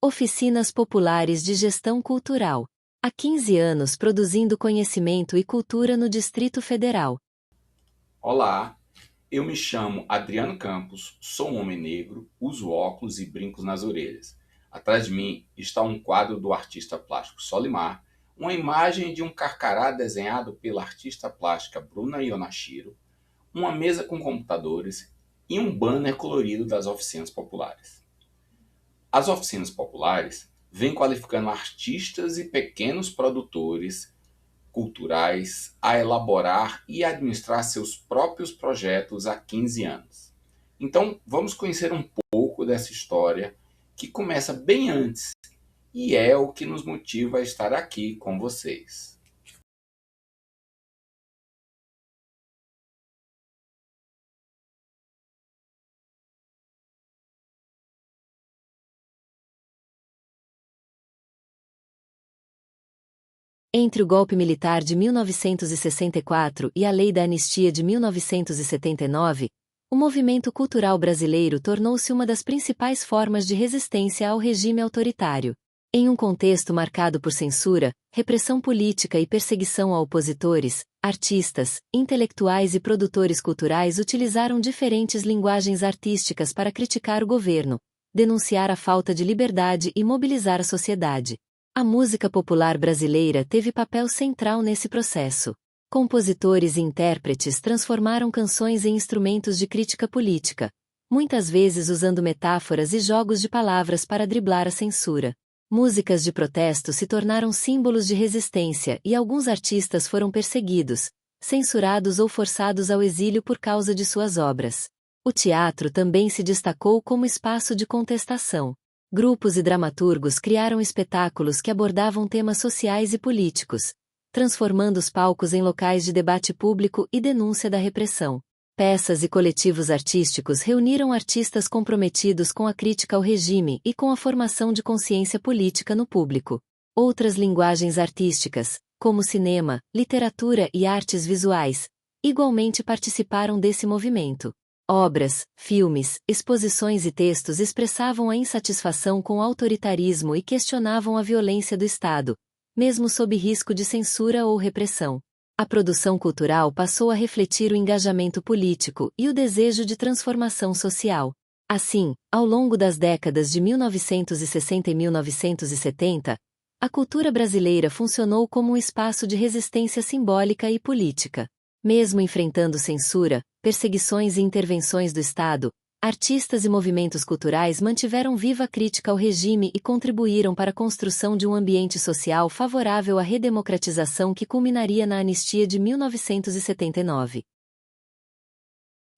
Oficinas Populares de Gestão Cultural. Há 15 anos produzindo conhecimento e cultura no Distrito Federal. Olá, eu me chamo Adriano Campos, sou um homem negro, uso óculos e brincos nas orelhas. Atrás de mim está um quadro do artista plástico Solimar, uma imagem de um carcará desenhado pela artista plástica Bruna Ionashiro, uma mesa com computadores e um banner colorido das oficinas populares. As oficinas populares vêm qualificando artistas e pequenos produtores culturais a elaborar e administrar seus próprios projetos há 15 anos. Então, vamos conhecer um pouco dessa história que começa bem antes e é o que nos motiva a estar aqui com vocês. Entre o golpe militar de 1964 e a Lei da Anistia de 1979, o movimento cultural brasileiro tornou-se uma das principais formas de resistência ao regime autoritário. Em um contexto marcado por censura, repressão política e perseguição a opositores, artistas, intelectuais e produtores culturais utilizaram diferentes linguagens artísticas para criticar o governo, denunciar a falta de liberdade e mobilizar a sociedade. A música popular brasileira teve papel central nesse processo. Compositores e intérpretes transformaram canções em instrumentos de crítica política, muitas vezes usando metáforas e jogos de palavras para driblar a censura. Músicas de protesto se tornaram símbolos de resistência e alguns artistas foram perseguidos, censurados ou forçados ao exílio por causa de suas obras. O teatro também se destacou como espaço de contestação. Grupos e dramaturgos criaram espetáculos que abordavam temas sociais e políticos, transformando os palcos em locais de debate público e denúncia da repressão. Peças e coletivos artísticos reuniram artistas comprometidos com a crítica ao regime e com a formação de consciência política no público. Outras linguagens artísticas, como cinema, literatura e artes visuais, igualmente participaram desse movimento. Obras, filmes, exposições e textos expressavam a insatisfação com o autoritarismo e questionavam a violência do Estado, mesmo sob risco de censura ou repressão. A produção cultural passou a refletir o engajamento político e o desejo de transformação social. Assim, ao longo das décadas de 1960 e 1970, a cultura brasileira funcionou como um espaço de resistência simbólica e política. Mesmo enfrentando censura, perseguições e intervenções do Estado, artistas e movimentos culturais mantiveram viva a crítica ao regime e contribuíram para a construção de um ambiente social favorável à redemocratização que culminaria na Anistia de 1979.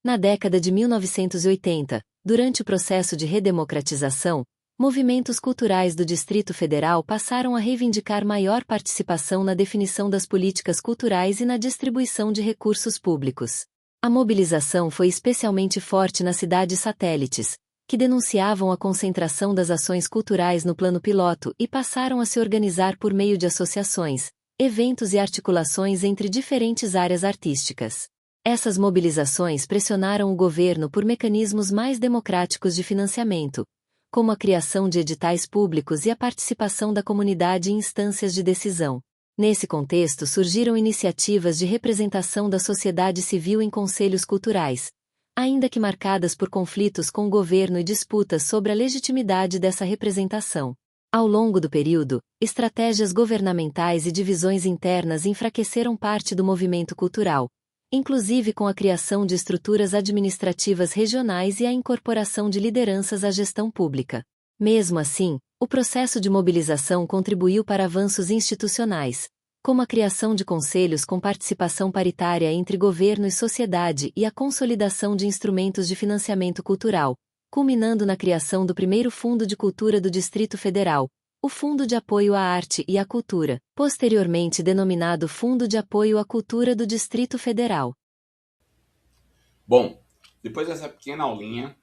Na década de 1980, durante o processo de redemocratização, movimentos culturais do Distrito Federal passaram a reivindicar maior participação na definição das políticas culturais e na distribuição de recursos públicos. A mobilização foi especialmente forte nas cidades satélites, que denunciavam a concentração das ações culturais no plano piloto e passaram a se organizar por meio de associações, eventos e articulações entre diferentes áreas artísticas. Essas mobilizações pressionaram o governo por mecanismos mais democráticos de financiamento, como a criação de editais públicos e a participação da comunidade em instâncias de decisão. Nesse contexto surgiram iniciativas de representação da sociedade civil em conselhos culturais, ainda que marcadas por conflitos com o governo e disputas sobre a legitimidade dessa representação. Ao longo do período, estratégias governamentais e divisões internas enfraqueceram parte do movimento cultural, inclusive com a criação de estruturas administrativas regionais e a incorporação de lideranças à gestão pública. Mesmo assim, o processo de mobilização contribuiu para avanços institucionais, como a criação de conselhos com participação paritária entre governo e sociedade e a consolidação de instrumentos de financiamento cultural, culminando na criação do primeiro Fundo de Cultura do Distrito Federal, o Fundo de Apoio à Arte e à Cultura, posteriormente denominado Fundo de Apoio à Cultura do Distrito Federal. Bom, depois dessa pequena aulinha,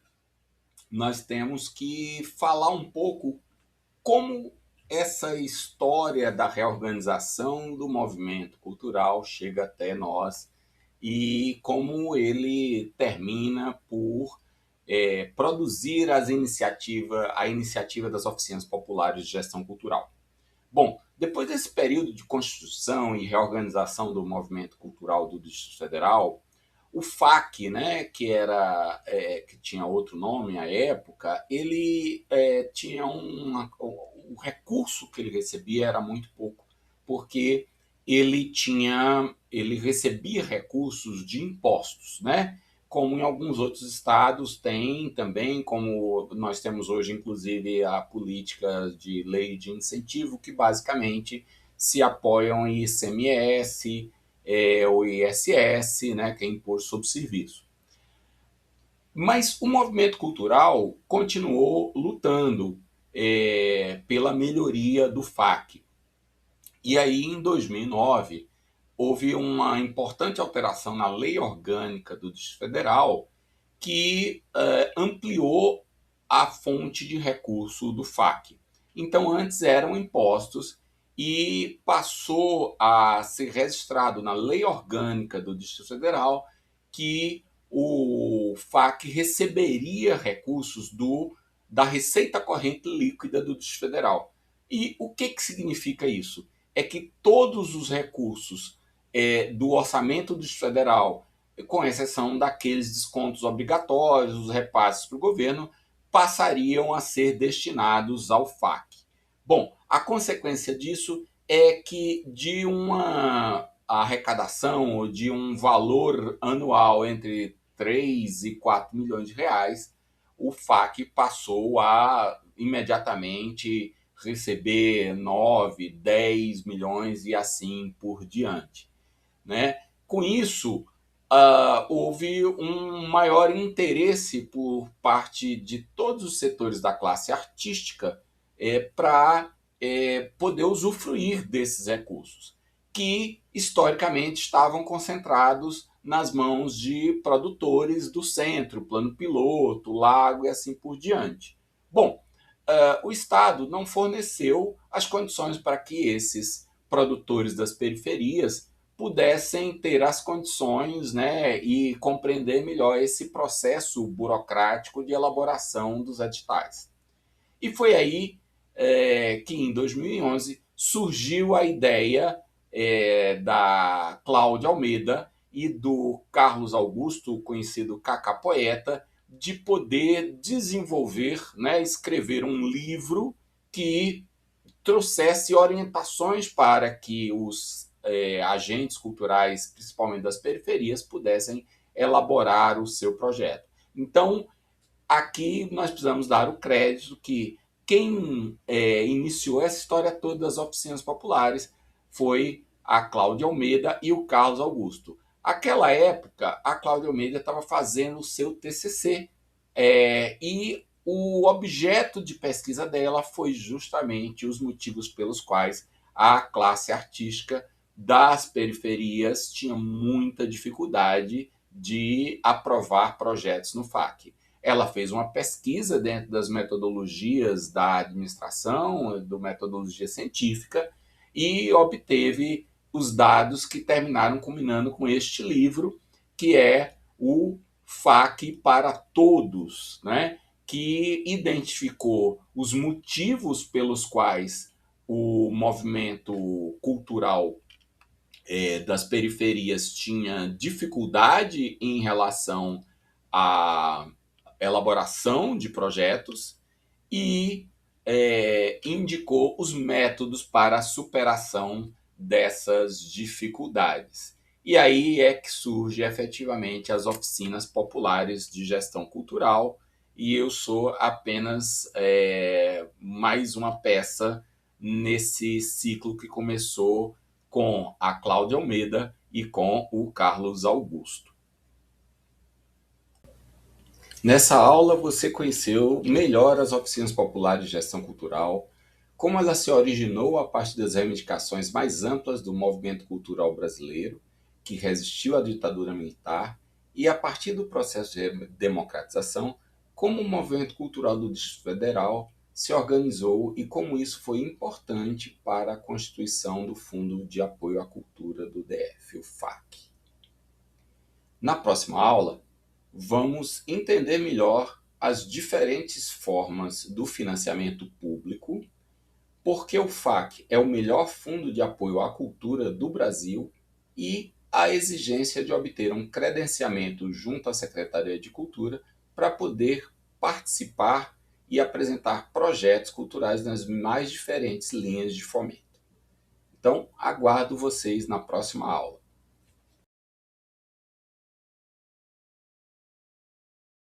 nós temos que falar um pouco como essa história da reorganização do movimento cultural chega até nós e como ele termina por produzir a iniciativa das oficinas populares de gestão cultural. Bom, depois desse período de construção e reorganização do movimento cultural do Distrito Federal, o FAC, né, que tinha outro nome à época, ele tinha o recurso que ele recebia era muito pouco, porque ele recebia recursos de impostos, né? Como em alguns outros estados tem também, como nós temos hoje, inclusive, a política de lei de incentivo, que basicamente se apoiam em ICMS, o ISS, né, que é Imposto sobre Serviço. Mas o movimento cultural continuou lutando pela melhoria do FAC. E aí, em 2009, houve uma importante alteração na lei orgânica do Distrito Federal que ampliou a fonte de recurso do FAC. Então, antes eram impostos e passou a ser registrado na lei orgânica do Distrito Federal que o FAC receberia recursos da receita corrente líquida do Distrito Federal. E o que significa isso? É que todos os recursos do orçamento do Distrito Federal, com exceção daqueles descontos obrigatórios, os repasses para o governo, passariam a ser destinados ao FAC. Bom, a consequência disso é que de uma arrecadação ou de um valor anual entre 3 e 4 milhões de reais, o FAC passou a imediatamente receber 9, 10 milhões e assim por diante, né? Com isso, houve um maior interesse por parte de todos os setores da classe artística para poder usufruir desses recursos, que historicamente estavam concentrados nas mãos de produtores do centro, Plano Piloto, Lago e assim por diante. Bom, o Estado não forneceu as condições para que esses produtores das periferias pudessem ter as condições, né, e compreender melhor esse processo burocrático de elaboração dos editais. E foi aí que, em 2011, surgiu a ideia da Cláudia Almeida e do Carlos Augusto, conhecido Cacá Poeta, de poder desenvolver, né, escrever um livro que trouxesse orientações para que os agentes culturais, principalmente das periferias, pudessem elaborar o seu projeto. Então, aqui nós precisamos dar o crédito que quem iniciou essa história toda das oficinas populares foi a Cláudia Almeida e o Carlos Augusto. Aquela época, a Cláudia Almeida estava fazendo o seu TCC e o objeto de pesquisa dela foi justamente os motivos pelos quais a classe artística das periferias tinha muita dificuldade de aprovar projetos no FAC. Ela fez uma pesquisa dentro das metodologias da administração, da metodologia científica, e obteve os dados que terminaram culminando com este livro, que é o FAC para Todos, né? Que identificou os motivos pelos quais o movimento cultural das periferias tinha dificuldade em relação à elaboração de projetos e indicou os métodos para a superação dessas dificuldades. E aí é que surge efetivamente as oficinas populares de gestão cultural, e eu sou apenas mais uma peça nesse ciclo que começou com a Cláudia Almeida e com o Carlos Augusto. Nessa aula você conheceu melhor as oficinas populares de gestão cultural, como ela se originou a partir das reivindicações mais amplas do movimento cultural brasileiro, que resistiu à ditadura militar, e a partir do processo de democratização, como o movimento cultural do Distrito Federal se organizou e como isso foi importante para a constituição do Fundo de Apoio à Cultura do DF, o FAC. Na próxima aula, vamos entender melhor as diferentes formas do financiamento público, porque o FAC é o melhor fundo de apoio à cultura do Brasil e a exigência de obter um credenciamento junto à Secretaria de Cultura para poder participar e apresentar projetos culturais nas mais diferentes linhas de fomento. Então, aguardo vocês na próxima aula.